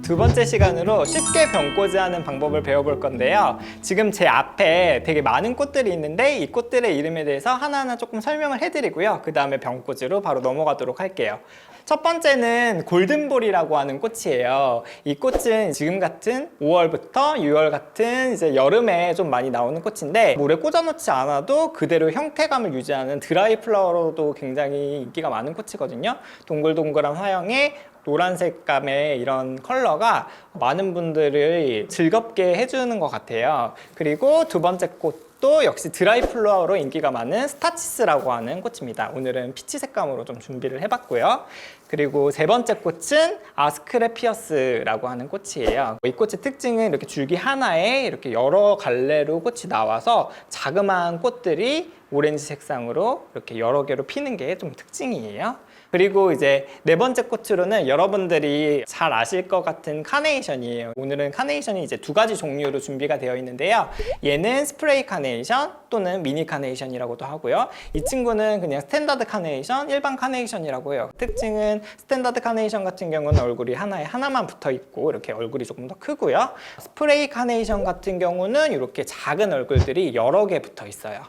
두 번째 시간으로 쉽게 병꽂이하는 방법을 배워볼 건데요. 지금 제 앞에 되게 많은 꽃들이 있는데 이 꽃들의 이름에 대해서 하나하나 조금 설명을 해드리고요. 그 다음에 병꽂이로 바로 넘어가도록 할게요. 첫 번째는 골든볼이라고 하는 꽃이에요. 이 꽃은 지금 같은 5월부터 6월 같은 이제 여름에 좀 많이 나오는 꽃인데 물에 꽂아놓지 않아도 그대로 형태감을 유지하는 드라이 플라워로도 굉장히 인기가 많은 꽃이거든요. 동글동글한 화형에 노란색 감의 이런 컬러가 많은 분들을 즐겁게 해주는 것 같아요. 그리고 두 번째 꽃도 역시 드라이 플라워로 인기가 많은 스타치스라고 하는 꽃입니다. 오늘은 피치 색감으로 좀 준비를 해봤고요. 그리고 세 번째 꽃은 아스크레피어스라고 하는 꽃이에요. 이 꽃의 특징은 이렇게 줄기 하나에 이렇게 여러 갈래로 꽃이 나와서 자그마한 꽃들이 오렌지 색상으로 이렇게 여러 개로 피는 게 좀 특징이에요. 그리고 이제 네 번째 꽃으로는 여러분들이 잘 아실 것 같은 카네이션이에요. 오늘은 카네이션이 이제 두 가지 종류로 준비가 되어 있는데요. 얘는 스프레이 카네이션 또는 미니 카네이션이라고도 하고요. 이 친구는 그냥 스탠다드 카네이션, 일반 카네이션이라고 해요. 특징은 스탠다드 카네이션 같은 경우는 얼굴이 하나에 하나만 붙어 있고 이렇게 얼굴이 조금 더 크고요. 스프레이 카네이션 같은 경우는 이렇게 작은 얼굴들이 여러 개 붙어 있어요.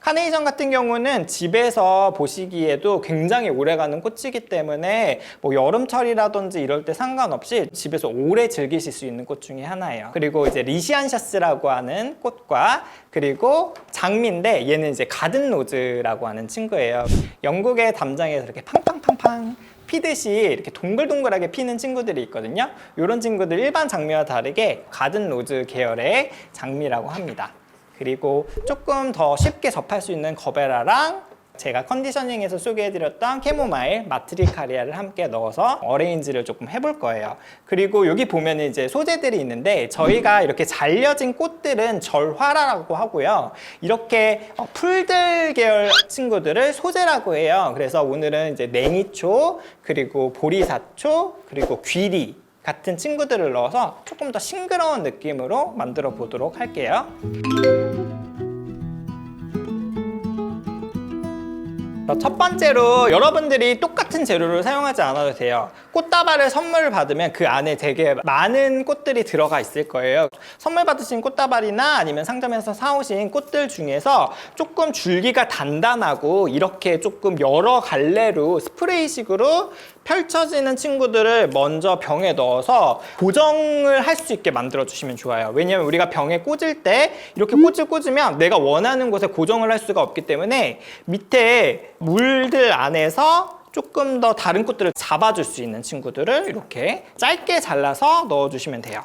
카네이션 같은 경우는 집에서 보시기에도 굉장히 오래가는 꽃이기 때문에 뭐 여름철이라든지 이럴 때 상관없이 집에서 오래 즐기실 수 있는 꽃 중에 하나예요. 그리고 이제 리시안샤스라고 하는 꽃과 그리고 장미인데 얘는 이제 가든 로즈라고 하는 친구예요. 영국의 담장에서 이렇게 팡팡팡팡 피듯이 이렇게 동글동글하게 피는 친구들이 있거든요. 이런 친구들 일반 장미와 다르게 가든 로즈 계열의 장미라고 합니다. 그리고 조금 더 쉽게 접할 수 있는 거베라랑 제가 컨디셔닝에서 소개해드렸던 캐모마일, 마트리카리아를 함께 넣어서 어레인지를 조금 해볼 거예요. 그리고 여기 보면 이제 소재들이 있는데 저희가 이렇게 잘려진 꽃들은 절화라고 하고요. 이렇게 풀들 계열 친구들을 소재라고 해요. 그래서 오늘은 이제 냉이초, 그리고 보리사초, 그리고 귀리 같은 친구들을 넣어서 조금 더 싱그러운 느낌으로 만들어 보도록 할게요. 첫 번째로 여러분들이 똑같은 재료를 사용하지 않아도 돼요. 꽃다발을 선물을 받으면 그 안에 되게 많은 꽃들이 들어가 있을 거예요. 선물 받으신 꽃다발이나 아니면 상점에서 사오신 꽃들 중에서 조금 줄기가 단단하고 이렇게 조금 여러 갈래로 스프레이식으로 펼쳐지는 친구들을 먼저 병에 넣어서 고정을 할 수 있게 만들어 주시면 좋아요. 왜냐면 우리가 병에 꽂을 때 이렇게 꽃을 꽂으면 내가 원하는 곳에 고정을 할 수가 없기 때문에 밑에 물들 안에서 조금 더 다른 꽃들을 잡아줄 수 있는 친구들을 이렇게 짧게 잘라서 넣어주시면 돼요.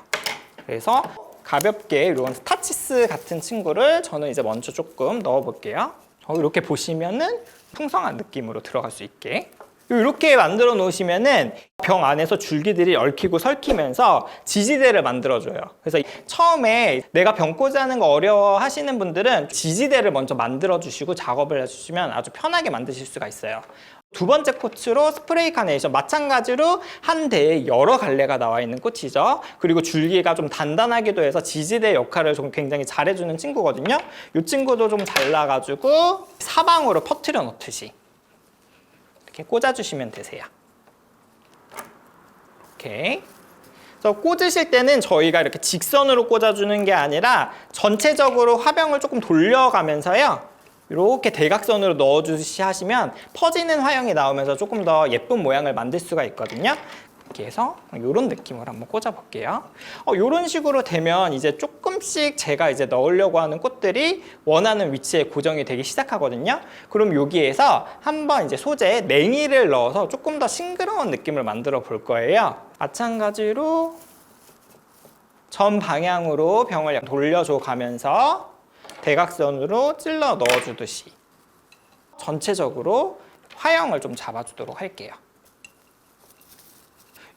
그래서 가볍게 이런 스타치스 같은 친구를 저는 이제 먼저 조금 넣어볼게요. 이렇게 보시면은 풍성한 느낌으로 들어갈 수 있게. 이렇게 만들어 놓으시면은 병 안에서 줄기들이 얽히고 설키면서 지지대를 만들어줘요. 그래서 처음에 내가 병 꽂이하는 거 어려워 하시는 분들은 지지대를 먼저 만들어 주시고 작업을 해주시면 아주 편하게 만드실 수가 있어요. 두 번째 꽃으로 스프레이 카네이션, 마찬가지로 한 대에 여러 갈래가 나와 있는 꽃이죠. 그리고 줄기가 좀 단단하기도 해서 지지대 역할을 좀 굉장히 잘해주는 친구거든요. 이 친구도 좀 잘라가지고 사방으로 퍼뜨려 놓듯이 이렇게 꽂아주시면 되세요. 오케이. 그래서 꽂으실 때는 저희가 이렇게 직선으로 꽂아주는 게 아니라 전체적으로 화병을 조금 돌려가면서요. 이렇게 대각선으로 넣어주시 하시면 퍼지는 화형이 나오면서 조금 더 예쁜 모양을 만들 수가 있거든요. 이렇게 해서 이런 느낌으로 한번 꽂아볼게요. 이런 식으로 되면 이제 조금씩 제가 이제 넣으려고 하는 꽃들이 원하는 위치에 고정이 되기 시작하거든요. 그럼 여기에서 한번 이제 소재에 냉이를 넣어서 조금 더 싱그러운 느낌을 만들어 볼 거예요. 마찬가지로 전 방향으로 병을 돌려줘 가면서 대각선으로 찔러 넣어주듯이 전체적으로 화형을 좀 잡아주도록 할게요.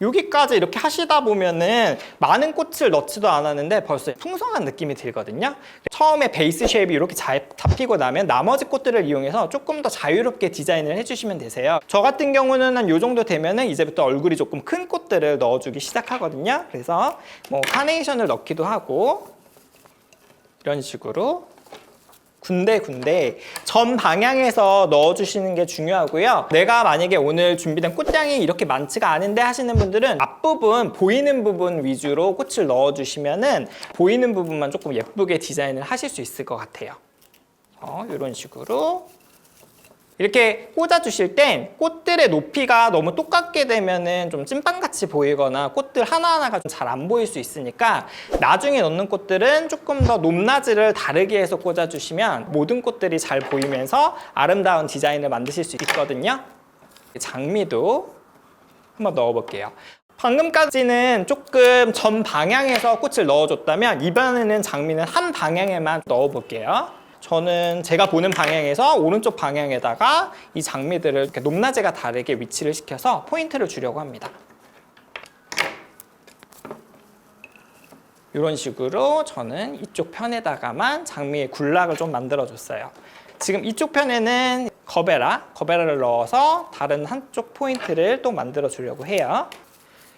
여기까지 이렇게 하시다 보면은 많은 꽃을 넣지도 않았는데 벌써 풍성한 느낌이 들거든요. 처음에 베이스 쉐입이 이렇게 잘 잡히고 나면 나머지 꽃들을 이용해서 조금 더 자유롭게 디자인을 해주시면 되세요. 저 같은 경우는 한 이 정도 되면은 이제부터 얼굴이 조금 큰 꽃들을 넣어주기 시작하거든요. 그래서 뭐 카네이션을 넣기도 하고 이런 식으로 군데군데 전 방향에서 넣어주시는 게 중요하고요. 내가 만약에 오늘 준비된 꽃량이 이렇게 많지가 않은데 하시는 분들은 앞부분, 보이는 부분 위주로 꽃을 넣어주시면은 보이는 부분만 조금 예쁘게 디자인을 하실 수 있을 것 같아요. 이런 식으로 이렇게 꽂아주실 땐 꽃들의 높이가 너무 똑같게 되면은 좀 찐빵같이 보이거나 꽃들 하나하나가 잘 안 보일 수 있으니까 나중에 넣는 꽃들은 조금 더 높낮이를 다르게 해서 꽂아주시면 모든 꽃들이 잘 보이면서 아름다운 디자인을 만드실 수 있거든요. 장미도 한번 넣어볼게요. 방금까지는 조금 전 방향에서 꽃을 넣어줬다면 이번에는 장미는 한 방향에만 넣어볼게요. 저는 제가 보는 방향에서 오른쪽 방향에다가 이 장미들을 이렇게 높낮이가 다르게 위치를 시켜서 포인트를 주려고 합니다. 이런 식으로 저는 이쪽 편에다가만 장미의 군락을 좀 만들어줬어요. 지금 이쪽 편에는 거베라를 넣어서 다른 한쪽 포인트를 또 만들어 주려고 해요.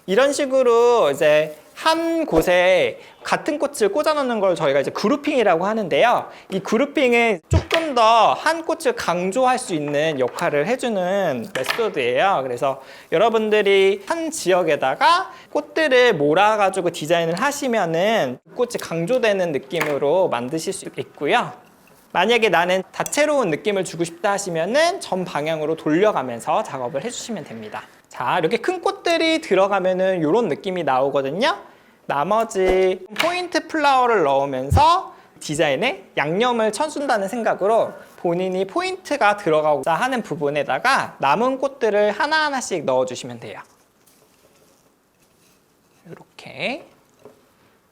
이런 식으로 이제 한 곳에 같은 꽃을 꽂아 놓는 걸 저희가 이제 그룹핑이라고 하는데요. 이 그룹핑은 조금 더 한 꽃을 강조할 수 있는 역할을 해주는 메소드예요. 그래서 여러분들이 한 지역에다가 꽃들을 몰아가지고 디자인을 하시면은 꽃이 강조되는 느낌으로 만드실 수 있고요. 만약에 나는 다채로운 느낌을 주고 싶다 하시면은 전 방향으로 돌려가면서 작업을 해주시면 됩니다. 자, 이렇게 큰 꽃들이 들어가면은 이런 느낌이 나오거든요. 나머지 포인트 플라워를 넣으면서 디자인에 양념을 쳐준다는 생각으로 본인이 포인트가 들어가고자 하는 부분에다가 남은 꽃들을 하나하나씩 넣어주시면 돼요. 이렇게.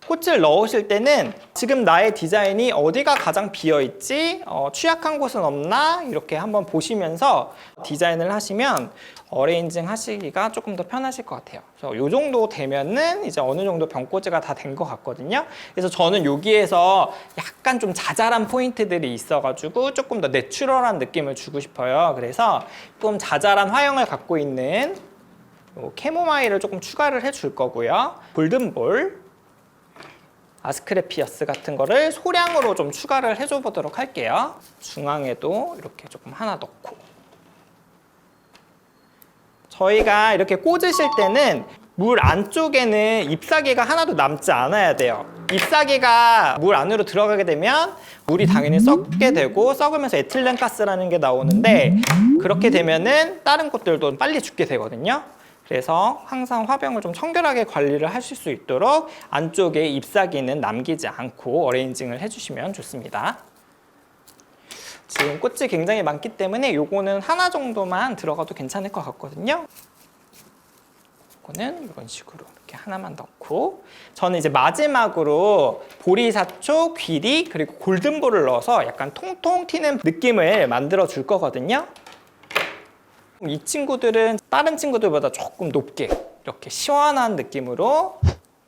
꽃을 넣으실 때는 지금 나의 디자인이 어디가 가장 비어있지? 취약한 곳은 없나? 이렇게 한번 보시면서 디자인을 하시면 어레인징 하시기가 조금 더 편하실 것 같아요. 그래서 이 정도 되면은 이제 어느 정도 병꽂이가 다 된 것 같거든요. 그래서 저는 여기에서 약간 좀 자잘한 포인트들이 있어가지고 조금 더 내추럴한 느낌을 주고 싶어요. 그래서 좀 자잘한 화형을 갖고 있는 캐모마일을 조금 추가를 해줄 거고요. 골든볼, 아스크레피어스 같은 거를 소량으로 좀 추가를 해줘 보도록 할게요. 중앙에도 이렇게 조금 하나 넣고. 저희가 이렇게 꽂으실 때는 물 안쪽에는 잎사귀가 하나도 남지 않아야 돼요. 잎사귀가 물 안으로 들어가게 되면 물이 당연히 썩게 되고 썩으면서 에틸렌가스라는 게 나오는데 그렇게 되면은 다른 꽃들도 빨리 죽게 되거든요. 그래서 항상 화병을 좀 청결하게 관리를 하실 수 있도록 안쪽에 잎사귀는 남기지 않고 어레인징을 해주시면 좋습니다. 지금 꽃이 굉장히 많기 때문에 요거는 하나 정도만 들어가도 괜찮을 것 같거든요. 이거는 이런 식으로 이렇게 하나만 넣고 저는 이제 마지막으로 보리사초, 귀리 그리고 골든볼을 넣어서 약간 통통 튀는 느낌을 만들어 줄 거거든요. 이 친구들은 다른 친구들보다 조금 높게 이렇게 시원한 느낌으로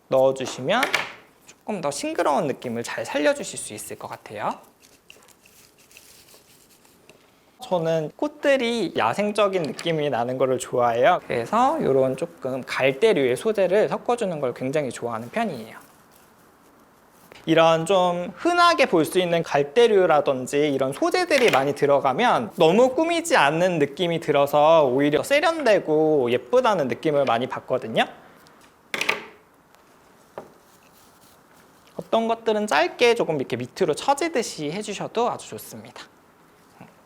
넣어주시면 조금 더 싱그러운 느낌을 잘 살려주실 수 있을 것 같아요. 저는 꽃들이 야생적인 느낌이 나는 거를 좋아해요. 그래서 이런 조금 갈대류의 소재를 섞어주는 걸 굉장히 좋아하는 편이에요. 이런 좀 흔하게 볼 수 있는 갈대류라든지 이런 소재들이 많이 들어가면 너무 꾸미지 않는 느낌이 들어서 오히려 세련되고 예쁘다는 느낌을 많이 받거든요. 어떤 것들은 짧게 조금 이렇게 밑으로 처지듯이 해주셔도 아주 좋습니다.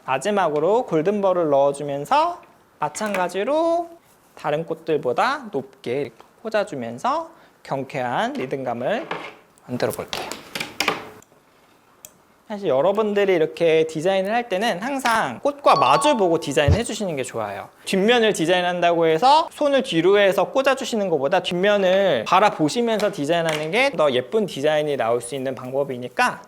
마지막으로 골든볼을 넣어주면서 마찬가지로 다른 꽃들보다 높게 꽂아주면서 경쾌한 리듬감을 만들어 볼게요. 사실 여러분들이 이렇게 디자인을 할 때는 항상 꽃과 마주 보고 디자인을 해주시는 게 좋아요. 뒷면을 디자인한다고 해서 손을 뒤로 해서 꽂아주시는 것보다 뒷면을 바라보시면서 디자인하는 게 더 예쁜 디자인이 나올 수 있는 방법이니까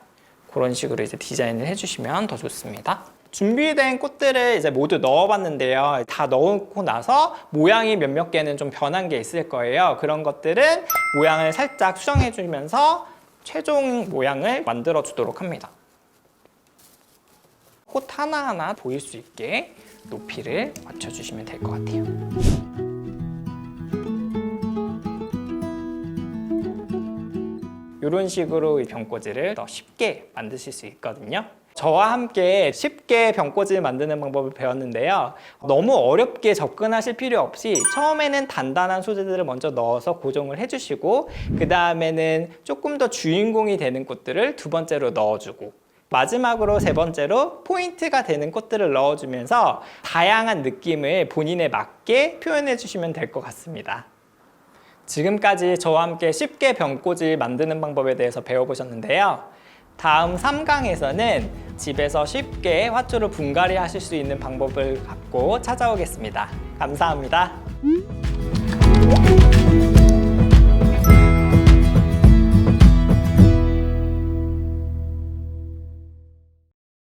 그런 식으로 이제 디자인을 해주시면 더 좋습니다. 준비된 꽃들을 이제 모두 넣어봤는데요. 다 넣고 나서 모양이 몇몇 개는 좀 변한 게 있을 거예요. 그런 것들은 모양을 살짝 수정해주면서 최종 모양을 만들어 주도록 합니다. 꽃 하나하나 보일 수 있게 높이를 맞춰주시면 될 것 같아요. 이런 식으로 이 병꽂이를 더 쉽게 만드실 수 있거든요. 저와 함께 쉽게 병꽂이를 만드는 방법을 배웠는데요. 너무 어렵게 접근하실 필요 없이 처음에는 단단한 소재들을 먼저 넣어서 고정을 해주시고 그 다음에는 조금 더 주인공이 되는 꽃들을 두 번째로 넣어주고 마지막으로 세 번째로 포인트가 되는 꽃들을 넣어주면서 다양한 느낌을 본인에 맞게 표현해 주시면 될 것 같습니다. 지금까지 저와 함께 쉽게 병꽂이 만드는 방법에 대해서 배워보셨는데요. 다음 3강에서는 집에서 쉽게 화초를 분갈이 하실 수 있는 방법을 갖고 찾아오겠습니다. 감사합니다.